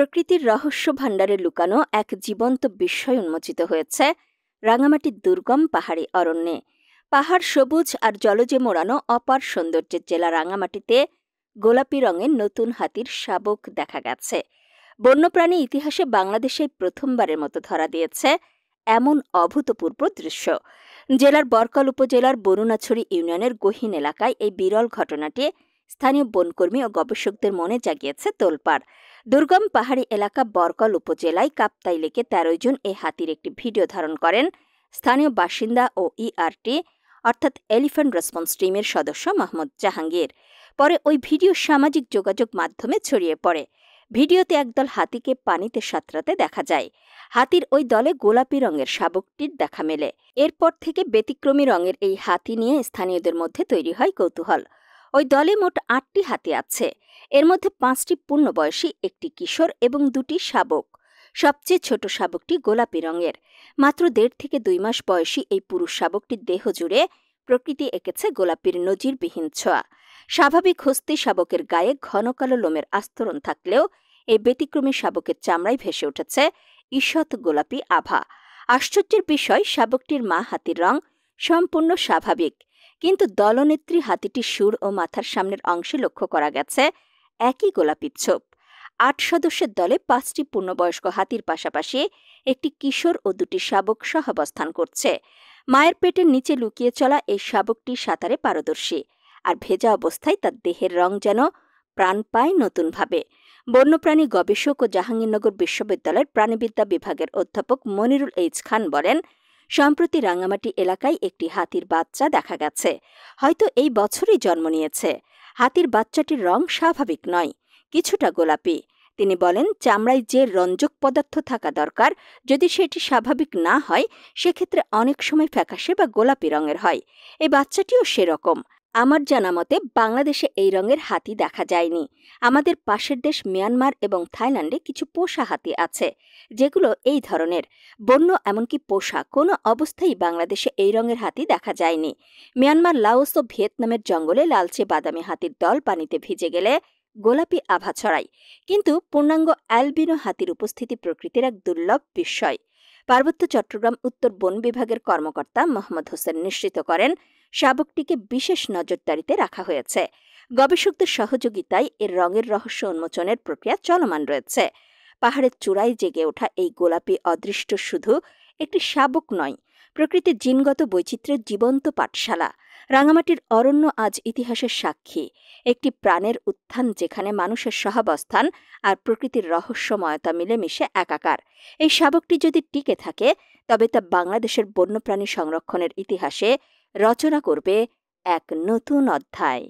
প্রকৃতির রহস্য ভাণ্ডারে লুকানো এক জীবন্ত বিস্ময় উন্মোচিত হয়েছে রাঙামাটির দুর্গম পাহাড়ি অরণ্যে। পাহাড় সবুজ আর জলজে মোড়ানো অপার সৌন্দর্যের জেলা রাঙামাটিতে গোলাপি রঙের নতুন হাতির শাবক দেখা গেছে। বন্যপ্রাণী ইতিহাসে বাংলাদেশে প্রথমবারের মতো ধরা দিয়েছে এমন অভূতপূর্ব দৃশ্য। জেলার বরকল উপজেলার বরুণাছড়ি ইউনিয়নের গহীন এলাকায় এই বিরল ঘটনাটি স্থানীয় বনকর্মী ও গবেষকদের মনে জাগিয়েছে তোলপাড়। দুর্গম পাহাড়ি এলাকা বরকল উপজেলায় কাপ্তাই লেকে ১৩ জন এই হাতির একটি ভিডিও ধারণ করেন স্থানীয় বাসিন্দা ও ইআরটি অর্থাৎ এলিফ্যান্ট রেসপন্স টিমের সদস্য মোহাম্মদ জাহাঙ্গীর। পরে ওই ভিডিও সামাজিক যোগাযোগ মাধ্যমে ছড়িয়ে পড়ে। ভিডিওতে একদল হাতিকে পানিতে সাঁতরাতে দেখা যায়। হাতির ওই দলে গোলাপি রঙের শাবকটির দেখা মেলে। এরপর থেকে ব্যতিক্রমী রঙের এই হাতি নিয়ে স্থানীয়দের মধ্যে তৈরি হয় কৌতূহল। ওই দলে মোট ৮টি হাতি আছে। এর মধ্যে 5টি পূর্ণবয়সী, একটি কিশোর এবং 2টি শাবক। সবচেয়ে ছোট শাবকটি গোলাপি রঙের। মাত্র 1.5 থেকে 2 মাস বয়সী এই পুরুষ শাবকটির দেহ জুড়ে প্রকৃতি এঁকেছে গোলাপির নজিরবিহীন ছোঁয়া। স্বাভাবিক হস্তি শাবকের গায়ে ঘন কালো লোমের আস্তরণ থাকলেও এই ব্যতিক্রমী শাবকের চামড়ায় ভেসে উঠেছে ঈষৎ গোলাপি আভা। আশ্চর্যের বিষয়, শাবকটির মা হাতির রং সম্পূর্ণ স্বাভাবিক, কিন্তু দলনেত্রী হাতিটির সুর ও মাথার সামনের অংশে লক্ষ্য করা গেছে একই গোলাপি ছোপ। 8 সদস্যের দলে 5টি পূর্ণবয়স্ক হাতির পাশাপাশি একটি কিশোর ও 2টি শাবক সহাবস্থান করছে। মায়ের পেটের নিচে লুকিয়ে চলা এই শাবকটি সাঁতারে পারদর্শী, আর ভেজা অবস্থায় তার দেহের রং যেন প্রাণ পায় নতুনভাবে। বন্যপ্রাণী গবেষক ও জাহাঙ্গীরনগর বিশ্ববিদ্যালয়ের প্রাণীবিদ্যা বিভাগের অধ্যাপক মনিরুল এইচ খান বলেন, সম্প্রতি রাঙামাটি এলাকায় একটি হাতির বাচ্চা দেখা গেছে। হয়তো এই বছরই জন্ম নিয়েছে। হাতির বাচ্চাটির রং স্বাভাবিক নয়, কিছুটা গোলাপি। তিনি বলেন, চামড়ায় যে রঞ্জক পদার্থ থাকা দরকার, যদি সেটি স্বাভাবিক না হয় সেক্ষেত্রে অনেক সময় ফ্যাকাশে বা গোলাপি রঙের হয়। এই বাচ্চাটিও সেরকম। আমার জানা মতে বাংলাদেশে এই রঙের হাতি দেখা যায়নি। আমাদের পাশের দেশ মিয়ানমার এবং থাইল্যান্ডে কিছু পোষা হাতি আছে যেগুলো এই ধরনের। বন্য এমনকি পোষা কোনো অবস্থায় বাংলাদেশে এই রঙের হাতি দেখা যায়নি। মিয়ানমার, লাওস ও ভিয়েতনামের জঙ্গলে লালচে বাদামি হাতির দল পানিতে ভিজে গেলে গোলাপি আভা ছড়ায়, কিন্তু পূর্ণাঙ্গ অ্যালবিনো হাতির উপস্থিতি প্রকৃতির এক দুর্লভ বিস্ময়। পার্বত্য চট্টগ্রাম উত্তর বন বিভাগের কর্মকর্তা মোহাম্মদ হোসেন নিশ্চিত করেন, শাবকটিকে বিশেষ নজরদারিতে রাখা হয়েছে। গবেষকদের সহযোগিতায় এর রঙের রহস্য উন্মোচনের প্রক্রিয়া চলমান রয়েছে। পাহাড়ের চূড়ায় জেগে ওঠা এই গোলাপি অদৃষ্ট শুধু একটি শাবক নয়, প্রকৃতির জিনগত বৈচিত্র্যের জীবন্ত পাঠশালা। রাঙামাটির অরণ্য আজ ইতিহাসের সাক্ষী, একটি প্রাণের উত্থান যেখানে মানুষের সহাবস্থান আর প্রকৃতির রহস্যময়তা মিলেমিশে একাকার। এই শাবকটি যদি টিকে থাকে তবে তা বাংলাদেশের বন্যপ্রাণী সংরক্ষণের ইতিহাসে রচনা করবে এক নতুন অধ্যায়।